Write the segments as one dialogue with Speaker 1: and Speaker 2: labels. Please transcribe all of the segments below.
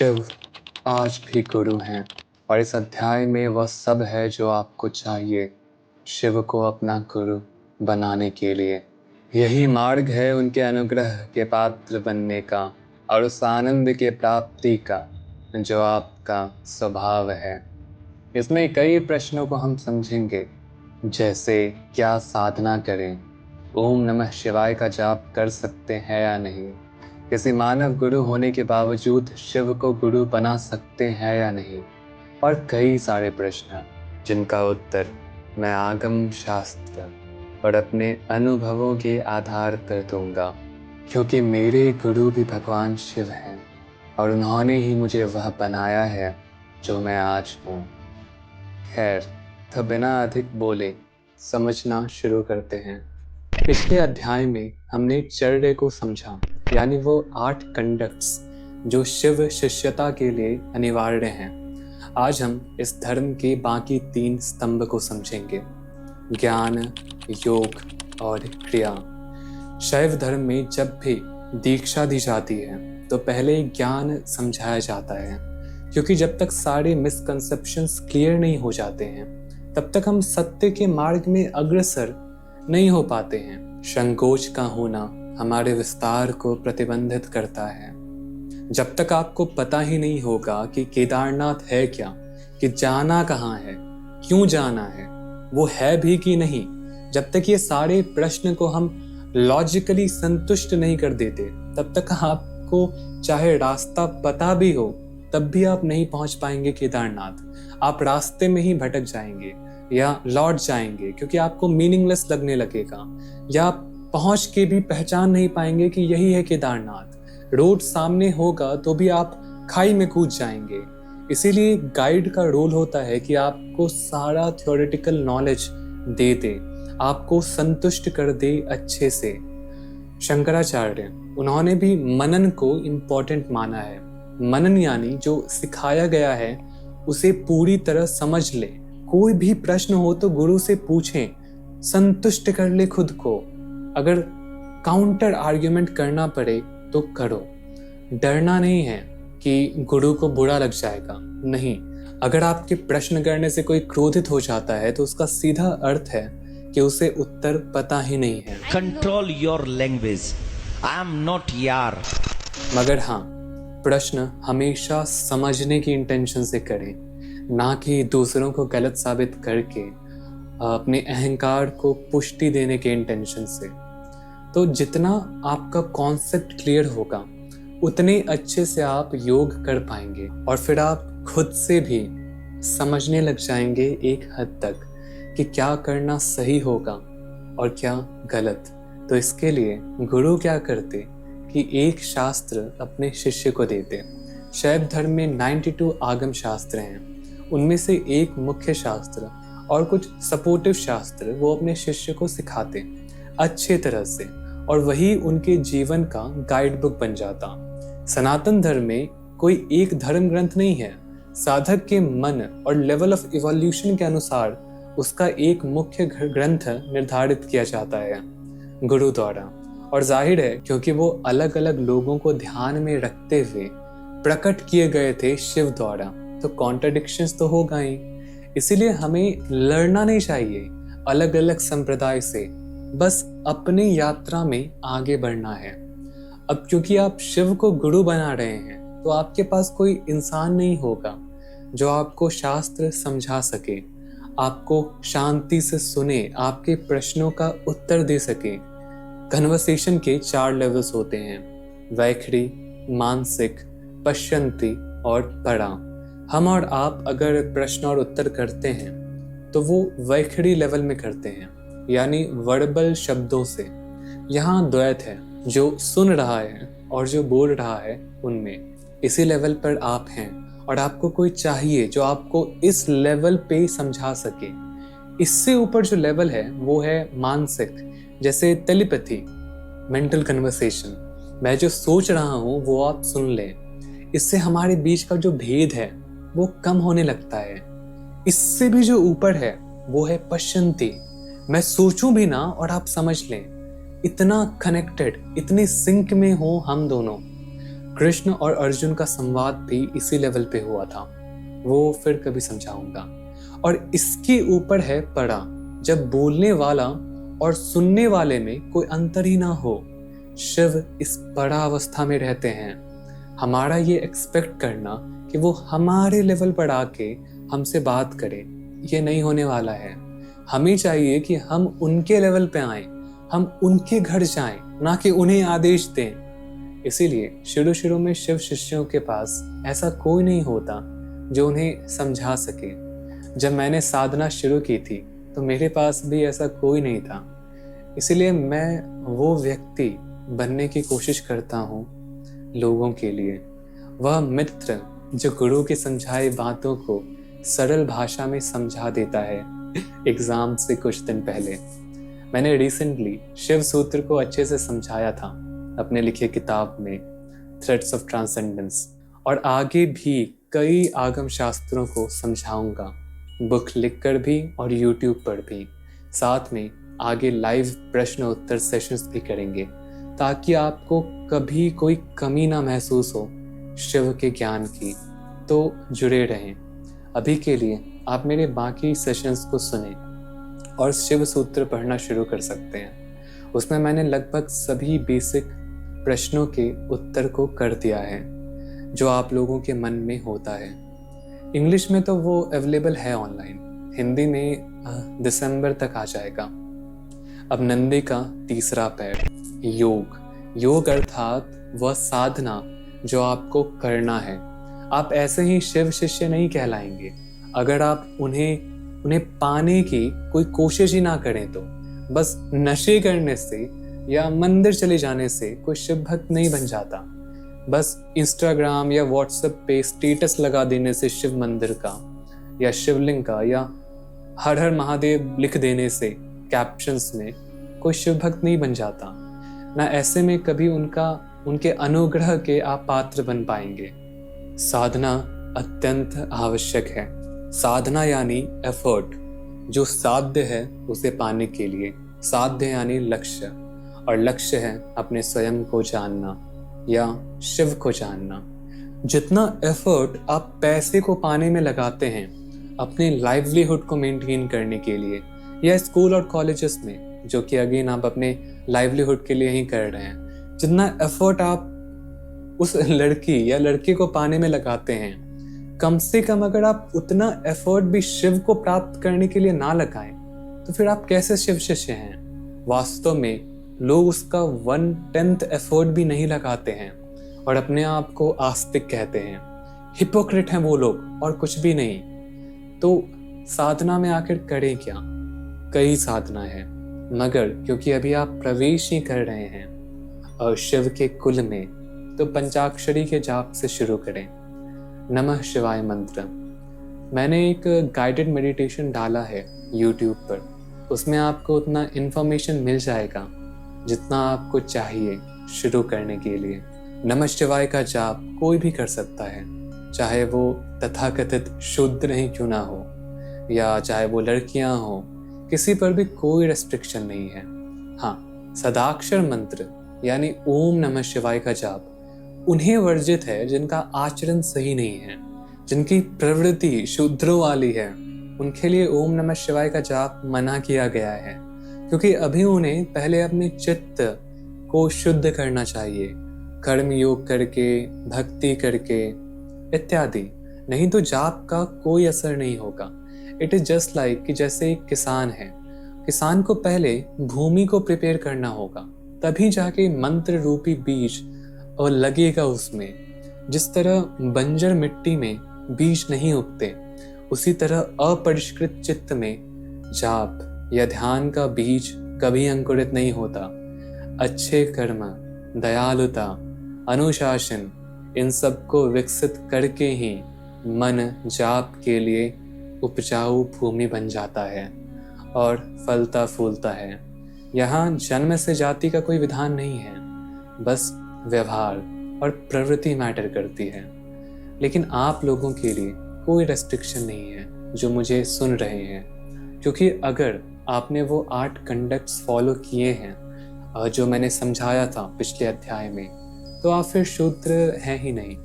Speaker 1: शिव आज भी गुरु हैं और इस अध्याय में वह सब है जो आपको चाहिए शिव को अपना गुरु बनाने के लिए। यही मार्ग है उनके अनुग्रह के पात्र बनने का और उस आनंद के प्राप्ति का जो आपका स्वभाव है। इसमें कई प्रश्नों को हम समझेंगे, जैसे क्या साधना करें, ओम नमः शिवाय का जाप कर सकते हैं या नहीं, किसी मानव गुरु होने के बावजूद शिव को गुरु बना सकते हैं या नहीं, और कई सारे प्रश्न जिनका उत्तर मैं आगम शास्त्र और अपने अनुभवों के आधार पर दूंगा, क्योंकि मेरे गुरु भी भगवान शिव हैं और उन्होंने ही मुझे वह बनाया है जो मैं आज हूँ। खैर, तो बिना अधिक बोले समझना शुरू करते हैं। पिछले अध्याय में हमने चर्य को समझा, यानी वो 8 कंडक्ट्स जो शिव शिष्यता के लिए अनिवार्य हैं। आज हम इस धर्म के बाकी 3 स्तंभ को समझेंगे, ज्ञान, योग और क्रिया। शैव धर्म में जब भी दीक्षा दी जाती है तो पहले ज्ञान समझाया जाता है, क्योंकि जब तक सारे मिसकंसेप्शंस क्लियर नहीं हो जाते हैं तब तक हम सत्य के मार्ग में अग्रसर नहीं हो पाते हैं। संकोच का होना हमारे विस्तार को प्रतिबंधित करता है। जब तक आपको पता ही नहीं होगा कि केदारनाथ है क्या, कि जाना कहाँ है, क्यों जाना है, वो है भी कि नहीं, जब तक ये सारे प्रश्न को हम लॉजिकली संतुष्ट नहीं कर देते तब तक आपको चाहे रास्ता पता भी हो तब भी आप नहीं पहुंच पाएंगे केदारनाथ। आप रास्ते में ही भटक जाएंगे या लौट जाएंगे, क्योंकि आपको मीनिंगलेस लगने लगेगा, या पहुंच के भी पहचान नहीं पाएंगे कि यही है केदारनाथ। रोड सामने होगा तो भी आप खाई में कूद जाएंगे। इसीलिए गाइड का रोल होता है कि आपको सारा थ्योरेटिकल नॉलेज दे दे, आपको संतुष्ट कर दे अच्छे से। शंकराचार्य उन्होंने भी मनन को इम्पोर्टेंट माना है। मनन यानी जो सिखाया गया है उसे पूरी तरह समझ ले। कोई भी प्रश्न हो तो गुरु से पूछें, संतुष्ट कर ले खुद को। अगर काउंटर आर्ग्यूमेंट करना पड़े तो करो। डरना नहीं है कि गुरु को बुरा लग जाएगा, नहीं। अगर आपके प्रश्न करने से कोई क्रोधित हो जाता है तो उसका सीधा अर्थ है कि उसे उत्तर पता ही नहीं है।
Speaker 2: Control your language, I am not यार।
Speaker 1: मगर हाँ, प्रश्न हमेशा समझने की इंटेंशन से करें, ना कि दूसरों को गलत साबित करके अपने अहंकार को पुष्टि देने के इंटेंशन से। तो जितना आपका कॉन्सेप्ट क्लियर होगा उतने अच्छे से आप योग कर पाएंगे, और फिर आप खुद से भी समझने लग जाएंगे एक हद तक कि क्या करना सही होगा और क्या गलत। तो इसके लिए गुरु क्या करते कि एक शास्त्र अपने शिष्य को देते। शैव धर्म में 92 आगम शास्त्र हैं। उनमें से एक मुख्य शास्त्र और कुछ सपोर्टिव शास्त्र वो अपने शिष्य को सिखाते अच्छे तरह से, और वही उनके जीवन का गाइड बुक बन जाता। सनातन धर्म में कोई एक धर्म ग्रंथ नहीं है। साधक के मन और लेवल ऑफ इवोल्यूशन के अनुसार उसका एक मुख्य ग्रंथ निर्धारित किया जाता है गुरु द्वारा। और जाहिर है क्योंकि वो अलग अलग लोगों को ध्यान में रखते हुए प्रकट किए गए थे शिव द्वारा, तो कॉन्ट्रडिक्शंस तो होगा ही। इसीलिए हमें लड़ना नहीं चाहिए अलग अलग संप्रदाय से, बस अपनी यात्रा में आगे बढ़ना है। अब क्योंकि आप शिव को गुरु बना रहे हैं तो आपके पास कोई इंसान नहीं होगा जो आपको शास्त्र समझा सके, आपको शांति से सुने, आपके प्रश्नों का उत्तर दे सके। कन्वर्सेशन के 4 लेवल्स होते हैं, वैखरी, मानसिक, पश्यंती और परा। हम और आप अगर प्रश्न और उत्तर करते हैं तो वो वैखरी लेवल में करते हैं, यानी वर्बल शब्दों से। यहाँ द्वैत है, जो सुन रहा है और जो बोल रहा है उनमें। इसी लेवल पर आप हैं और आपको कोई चाहिए जो आपको इस लेवल पे समझा सके। इससे ऊपर जो लेवल है वो है मानसिक, जैसे टेलीपैथी, मेंटल कन्वर्सेशन। मैं जो सोच रहा हूँ वो आप सुन लें। इससे हमारे बीच का जो भेद है वो कम होने लगता है। इससे भी जो ऊपर है वो है पश्यंती। मैं सोचूं भी ना और आप समझ लें। इतना कनेक्टेड, इतने सिंक में हो हम दोनों। कृष्ण और अर्जुन का संवाद भी इसी लेवल पे हुआ था, वो फिर कभी समझाऊंगा। और इसके ऊपर है पड़ा, जब बोलने वाला और सुनने वाले में कोई अंतर ही ना हो। शिव इस पड़ा अवस्था में रहते हैं। हमारा ये एक्सपेक्ट करना कि वो हमारे लेवल पर आके हमसे बात करे, ये नहीं होने वाला है। हमें चाहिए कि हम उनके लेवल पे आएं, हम उनके घर जाएं, ना कि उन्हें आदेश दें। इसीलिए शुरू शुरू में शिव शिष्यों के पास ऐसा कोई नहीं होता जो उन्हें समझा सके। जब मैंने साधना शुरू की थी तो मेरे पास भी ऐसा कोई नहीं था। इसीलिए मैं वो व्यक्ति बनने की कोशिश करता हूँ लोगों के लिए, वह मित्र जो गुरु की समझाई बातों को सरल भाषा में समझा देता है। एग्जाम से कुछ दिन पहले मैंने रिसेंटली शिव सूत्र को अच्छे से समझाया था अपने लिखे किताब में थ्रेड्स ऑफ ट्रांसेंडेंस, और आगे भी कई आगम शास्त्रों को समझाऊंगा, बुक लिखकर भी और यूट्यूब पर भी। साथ में आगे लाइव प्रश्न उत्तर सेशंस भी करेंगे, ताकि आपको कभी कोई कमी ना महसूस हो शिव के ज्ञान की। तो जुड़े रहें। अभी के लिए आप मेरे बाकी सेशंस को सुने और शिव सूत्र पढ़ना शुरू कर सकते हैं। उसमें मैंने लगभग सभी बेसिक प्रश्नों के उत्तर को कर दिया है जो आप लोगों के मन में होता है। इंग्लिश में तो वो अवेलेबल है ऑनलाइन, हिंदी में दिसंबर तक आ जाएगा। अब नंदी का तीसरा पैर, योग। योग अर्थात वह साधना जो आपको करना है। आप ऐसे ही शिव शिष्य नहीं कहलाएंगे अगर आप उन्हें पाने की कोई कोशिश ही ना करें। तो बस नशे करने से या मंदिर चले जाने से कोई शिव भक्त नहीं बन जाता। बस इंस्टाग्राम या व्हाट्सएप पे स्टेटस लगा देने से शिव मंदिर का या शिवलिंग का या हर हर महादेव लिख देने से कैप्शंस में कोई शिव भक्त नहीं बन जाता ना। ऐसे में कभी उनके अनुग्रह के आप पात्र बन पाएंगे। साधना अत्यंत आवश्यक है। साधना यानी एफर्ट, जो साध्य है उसे पाने के लिए। साध्य यानी लक्ष्य, और लक्ष्य है अपने स्वयं को जानना या शिव को जानना। जितना एफर्ट आप पैसे को पाने में लगाते हैं, अपने लाइवलीहुड को मेंटेन करने के लिए, या स्कूल और कॉलेजेस में, जो कि अगेन आप अपने लाइवलीहुड के लिए ही कर रहे हैं, जितना एफर्ट आप उस लड़की या लड़के को पाने में लगाते हैं, कम से कम अगर आप उतना एफर्ट भी शिव को प्राप्त करने के लिए ना लगाएं, तो फिर आप कैसे शिव शिष्य हैं? वास्तव में लोग उसका 1/10 एफर्ट भी नहीं लगाते हैं और अपने आप को आस्तिक कहते हैं। हिपोक्रेट हैं वो लोग और कुछ भी नहीं। तो साधना में आखिर करें क्या? कई साधना है, मगर क्योंकि अभी आप प्रवेश ही कर रहे हैं और शिव के कुल में, तो पंचाक्षरी के जाप से शुरू करें। नमः शिवाय मंत्र। मैंने एक गाइडेड मेडिटेशन डाला है यूट्यूब पर, उसमें आपको उतना इन्फॉर्मेशन मिल जाएगा जितना आपको चाहिए शुरू करने के लिए। नमः शिवाय का जाप कोई भी कर सकता है, चाहे वो तथाकथित शूद्र ही क्यों ना हो, या चाहे वो लड़कियां हो, किसी पर भी कोई रेस्ट्रिक्शन नहीं है। हाँ, सदाक्षर मंत्र यानी ओम नमः शिवाय का जाप उन्हें वर्जित है जिनका आचरण सही नहीं है, जिनकी प्रवृत्ति शूद्रों वाली है। उनके लिए ओम नमः शिवाय का जाप मना किया गया है, क्योंकि अभी उन्हें पहले अपने चित्त को शुद्ध करना चाहिए, कर्म योग करके, भक्ति करके इत्यादि। नहीं तो जाप का कोई असर नहीं होगा। इट इज जस्ट लाइक कि जैसे एक किसान है, किसान को पहले भूमि को प्रिपेयर करना होगा, तभी जाके मंत्र रूपी बीज और लगेगा उसमें। जिस तरह बंजर मिट्टी में बीज नहीं उगते, उसी तरह अपरिष्कृत चित्त में जाप या ध्यान का बीज कभी अंकुरित नहीं होता। अच्छे कर्म, दयालुता, अनुशासन, इन सब को विकसित करके ही मन जाप के लिए उपजाऊ भूमि बन जाता है और फलता फूलता है। यहाँ जन्म से जाति का कोई विधान नहीं है, बस व्यवहार और प्रवृत्ति मैटर करती है। लेकिन आप लोगों के लिए कोई रेस्ट्रिक्शन नहीं है जो मुझे सुन रहे हैं, क्योंकि अगर आपने वो 8 कंडक्ट्स फॉलो किए हैं जो मैंने समझाया था पिछले अध्याय में, तो आप फिर शूद्र हैं ही नहीं।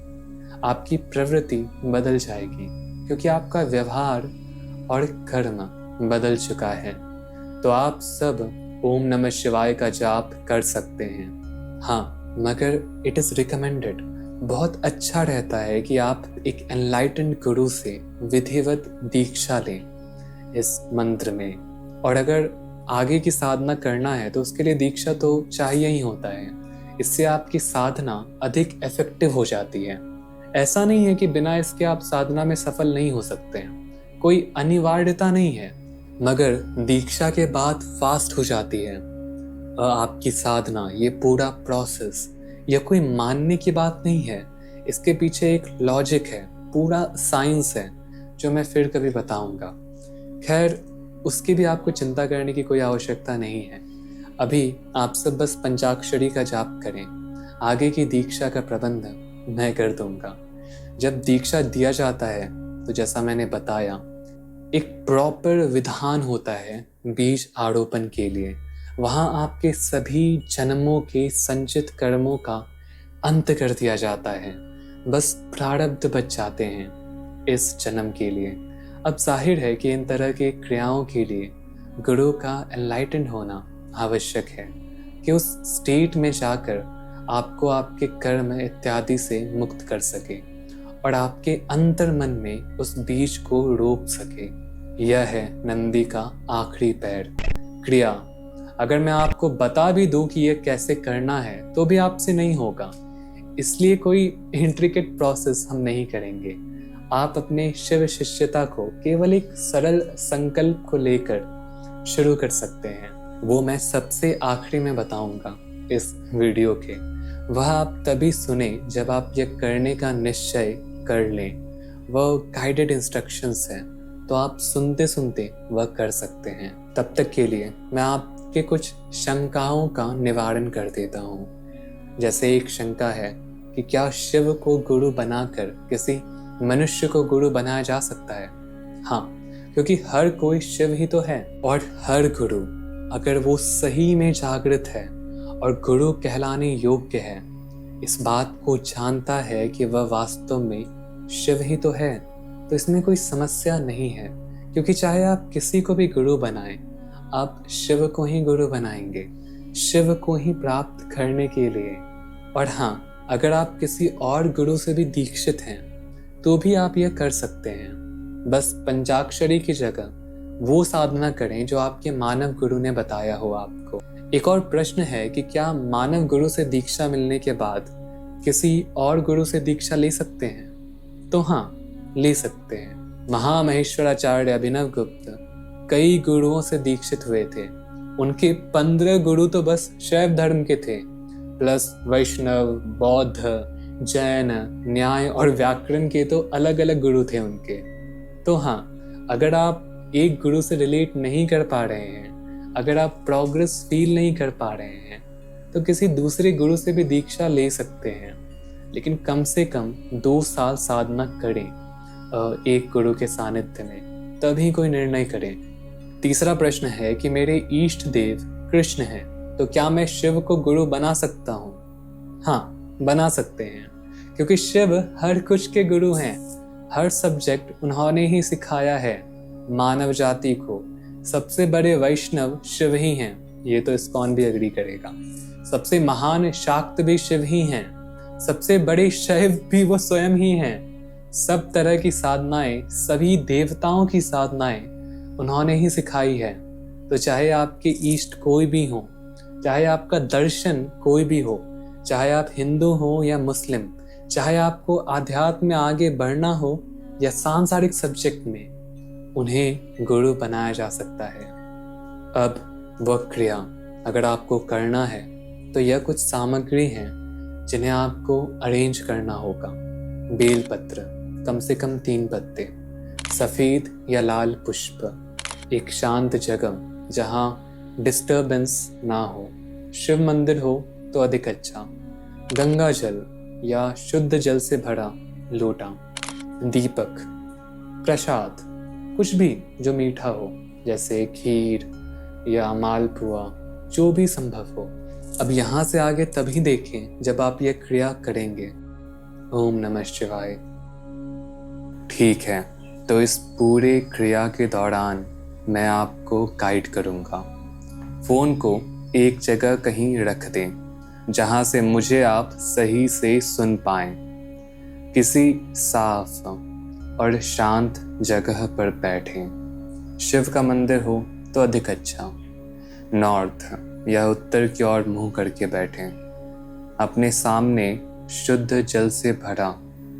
Speaker 1: आपकी प्रवृत्ति बदल जाएगी क्योंकि आपका व्यवहार और कर्म बदल चुका है। तो आप सब ओम नमः शिवाय का जाप कर सकते हैं। हाँ, मगर इट इज़ रिकमेंडेड, बहुत अच्छा रहता है कि आप एक एनलाइटेंड गुरु से विधिवत दीक्षा लें इस मंत्र में। और अगर आगे की साधना करना है तो उसके लिए दीक्षा तो चाहिए ही होता है। इससे आपकी साधना अधिक इफेक्टिव हो जाती है। ऐसा नहीं है कि बिना इसके आप साधना में सफल नहीं हो सकते हैं, कोई अनिवार्यता नहीं है। मगर दीक्षा के बाद फास्ट हो जाती है आपकी साधना। ये पूरा प्रोसेस यह कोई मानने की बात नहीं है, इसके पीछे एक लॉजिक है, पूरा साइंस है, जो मैं फिर कभी बताऊंगा। खैर, उसकी भी आपको चिंता करने की कोई आवश्यकता नहीं है। अभी आप सब बस पंचाक्षरी का जाप करें, आगे की दीक्षा का प्रबंध मैं कर दूंगा। जब दीक्षा दिया जाता है तो जैसा मैंने बताया, एक प्रॉपर विधान होता है बीज आरोपण के लिए। वहाँ आपके सभी जन्मों के संचित कर्मों का अंत कर दिया जाता है, बस प्रारब्ध बच जाते हैं इस जन्म के लिए। अब जाहिर है कि इन तरह के क्रियाओं के लिए गुरु का एनलाइटेंड होना आवश्यक है कि उस स्टेट में जाकर आपको आपके कर्म इत्यादि से मुक्त कर सके और आपके अंतर मन में उस बीज को रोप सके। यह है नंदी का आखिरी पैर, क्रिया। अगर मैं आपको बता भी दूं कि यह कैसे करना है तो भी आपसे नहीं होगा, इसलिए कोई इंट्रिकेट प्रोसेस हम नहीं करेंगे। आप अपने शिव शिष्यता को केवल एक सरल संकल्प को लेकर शुरू कर सकते हैं। वो मैं सबसे आखिरी में बताऊंगा इस वीडियो के। वह आप तभी सुने जब आप यह करने का निश्चय कर लें। वह गाइडेड इंस्ट्रक्शंस हैं, तो आप सुनते सुनते वह कर सकते हैं। तब तक के लिए मैं आपके कुछ शंकाओं का निवारण कर देता हूँ। जैसे एक शंका है कि क्या शिव को गुरु बनाकर किसी मनुष्य को गुरु बनाया जा सकता है? हाँ, क्योंकि हर कोई शिव ही तो है। और हर गुरु, अगर वो सही में जागृत है और गुरु कहलाने योग्य है, इस बात को जानता है कि वह वास्तव में शिव ही तो है, तो इसमें कोई समस्या नहीं है। क्योंकि चाहे आप किसी को भी गुरु बनाएं, आप शिव को ही गुरु बनाएंगे, शिव को ही प्राप्त करने के लिए। और हाँ, अगर आप किसी और गुरु से भी दीक्षित हैं तो भी आप यह कर सकते हैं। बस पंचाक्षरी की जगह वो साधना करें जो आपके मानव गुरु ने बताया हो आपको। एक और प्रश्न है कि क्या मानव गुरु से दीक्षा मिलने के बाद किसी और गुरु से दीक्षा ले सकते हैं? तो हाँ, ले सकते हैं। महामहेश्वराचार्य अभिनव गुप्त कई गुरुओं से दीक्षित हुए थे। उनके 15 गुरु तो बस शैव धर्म के थे, प्लस वैष्णव, बौद्ध, जैन, न्याय और व्याकरण के तो अलग अलग गुरु थे उनके। तो हाँ, अगर आप एक गुरु से रिलेट नहीं कर पा रहे हैं, अगर आप प्रोग्रेस फील नहीं कर पा रहे हैं, तो किसी दूसरे गुरु से भी दीक्षा ले सकते हैं। लेकिन कम से कम 2 साल साधना करें एक गुरु के सानिध्य में, तभी कोई निर्णय करें। तीसरा प्रश्न है कि मेरे इष्ट देव कृष्ण हैं, तो क्या मैं शिव को गुरु बना सकता हूँ? हाँ, बना सकते हैं, क्योंकि शिव हर कुछ के गुरु हैं। हर सब्जेक्ट उन्होंने ही सिखाया है मानव जाति को। सबसे बड़े वैष्णव शिव ही हैं, ये तो इस्कॉन भी एग्री करेगा। सबसे महान शाक्त भी शिव ही हैं, सबसे बड़े शैव भी वो स्वयं ही हैं। सब तरह की साधनाएं, सभी देवताओं की साधनाएं उन्होंने ही सिखाई है। तो चाहे आपके इष्ट कोई भी हो, चाहे आपका दर्शन कोई भी हो, चाहे आप हिंदू हो या मुस्लिम, चाहे आपको आध्यात्म में आगे बढ़ना हो या सांसारिक सब्जेक्ट में, उन्हें गुरु बनाया जा सकता है। अब वह क्रिया अगर आपको करना है तो यह कुछ सामग्री हैं जिन्हें आपको अरेंज करना होगा। बेलपत्र कम से कम 3 पत्ते, सफ़ेद या लाल पुष्प, एक शांत जगह जहाँ डिस्टर्बेंस ना हो, शिव मंदिर हो तो अधिक अच्छा, गंगा जल या शुद्ध जल से भरा लोटा, दीपक, प्रसाद, कुछ भी जो मीठा हो, जैसे खीर या मालपुआ, जो भी संभव हो, अब यहाँ से आगे तभी देखें जब आप ये क्रिया करेंगे। ओम नमः शिवाय। ठीक है, तो इस पूरे क्रिया के दौरान मैं आपको गाइड करूँगा। फ़ोन को एक जगह कहीं रख दें जहाँ से मुझे आप सही से सुन पाएं। किसी साफ और शांत जगह पर बैठें। शिव का मंदिर हो तो अधिक अच्छा। नॉर्थ या उत्तर की ओर मुंह करके बैठें। अपने सामने शुद्ध जल से भरा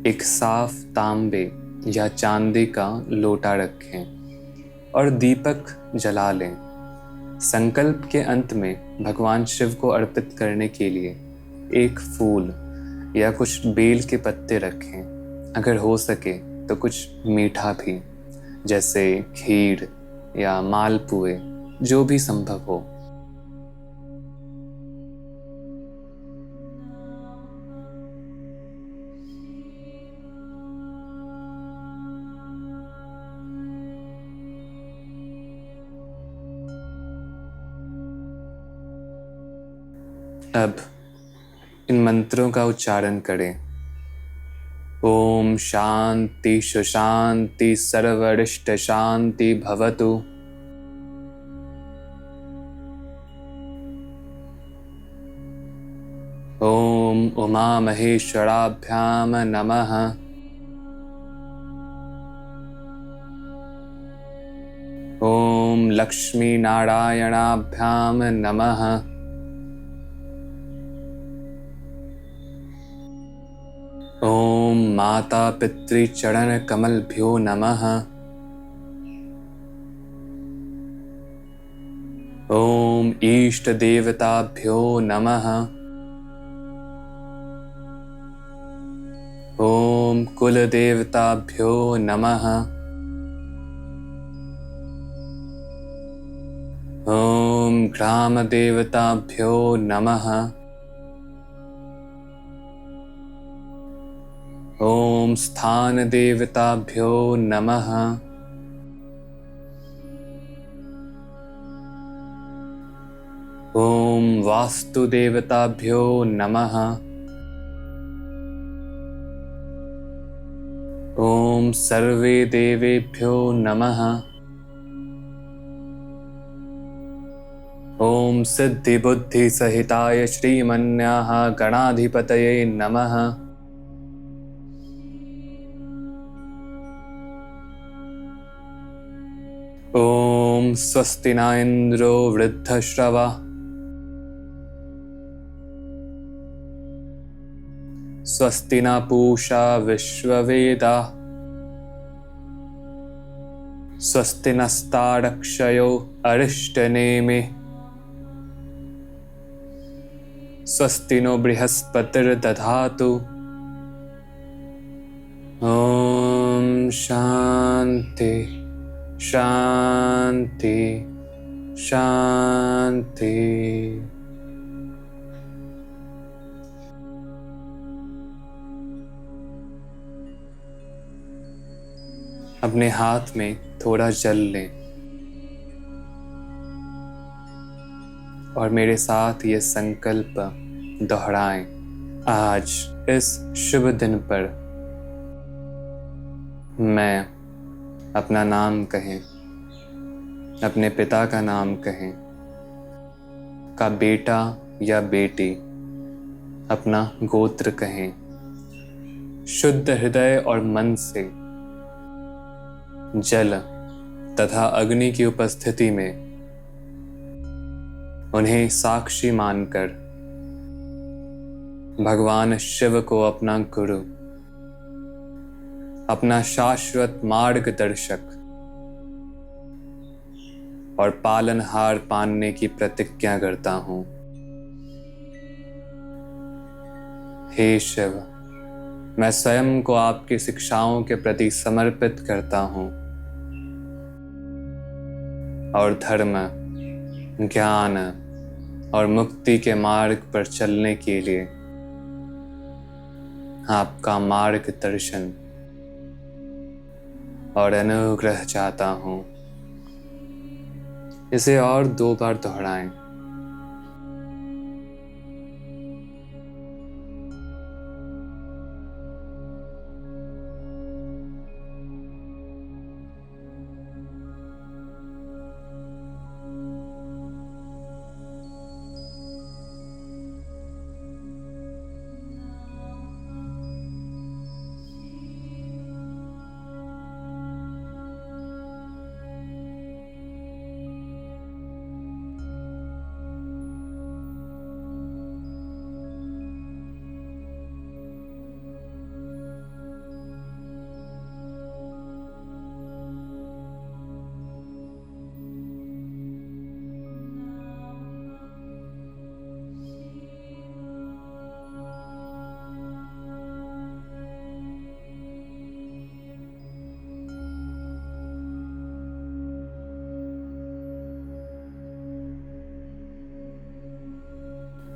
Speaker 1: एक साफ तांबे या चांदी का लोटा रखें और दीपक जला लें। संकल्प के अंत में भगवान शिव को अर्पित करने के लिए एक फूल या कुछ बेल के पत्ते रखें। अगर हो सके तो कुछ मीठा भी, जैसे खीर या मालपुए, जो भी संभव हो। अब इन मंत्रों का उच्चारण करें। ओम शांति सुशांति सर्वरिष्ट शांति भवतु। ओम उमा महेश्वराभ्याम नमः। ओम लक्ष्मी नारायणाभ्याम नमः। ओम माता पितृ चरण कमलभ्यो नमः। ओम इष्ट देवताभ्यो नमः। ओम कुल देवताभ्यो नमः। ओम ग्राम देवताभ्यो नमः। ओम स्थान देवताभ्यो नमः। ओम वास्तु देवताभ्यो नमः। ओम सर्वे देवेभ्यो नमः। ओम सिद्धि बुद्धि सहिताय श्रीमन्याः गणाधिपतये नमः। ओम स्वस्ति न इंद्रो वृद्धश्रवा। स्वस्ति न पूषा विश्ववेदा। स्वस्ति नस्तारक्षयो अरिष्टनेमि। स्वस्ति नो बृहस्पतिर्दधातु। ओम शांति शांति शांति। अपने हाथ में थोड़ा जल लें और मेरे साथ ये संकल्प दोहराएं। आज इस शुभ दिन पर मैं अपना नाम कहें, अपने पिता का नाम कहें, का बेटा या बेटी, अपना गोत्र कहें। शुद्ध हृदय और मन से जल तथा अग्नि की उपस्थिति में उन्हें साक्षी मानकर भगवान शिव को अपना गुरु, अपना शाश्वत मार्गदर्शक और पालनहार मानने की प्रतिज्ञा करता हूं। हे शिव, मैं स्वयं को आपकी शिक्षाओं के प्रति समर्पित करता हूं और धर्म, ज्ञान और मुक्ति के मार्ग पर चलने के लिए आपका मार्गदर्शन और अनुग्रह चाहता हूं। इसे और 2 बार दोहराएं।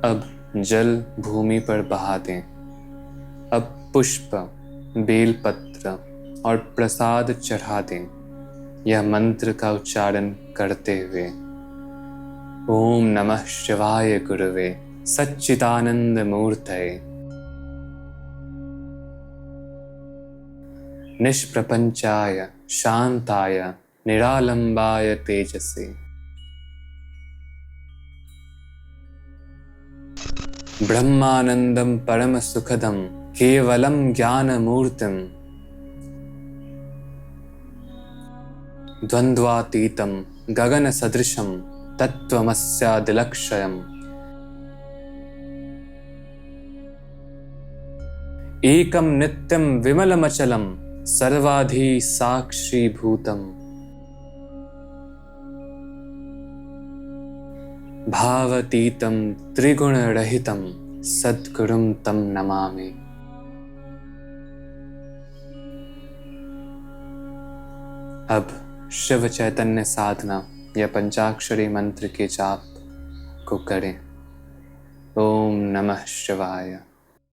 Speaker 1: अब जल भूमि पर बहा दें। अब पुष्प, बेलपत्र और प्रसाद चढ़ा दें, यह मंत्र का उच्चारण करते हुए। ओम नमः शिवाय गुरुवे सच्चिदानंद मूर्तये निष्प्रपंचाय शांताय निरालंबाय तेजसे ब्रह्मानंदम परम सुखदम केवलम ज्ञानमूर्तिम द्वंद्वातीतं गगन सदृशं तत्त्वमस्यादिलक्ष्यम् एकं नित्यं विमलमचलं सर्वाधि साक्षीभूतम् भावातीतं त्रिगुणरहितं सद्गुरुं तं नमामि। अब शिव चैतन्य साधना या पंचाक्षरी मंत्र के जाप को करें। ओम नमः शिवाय।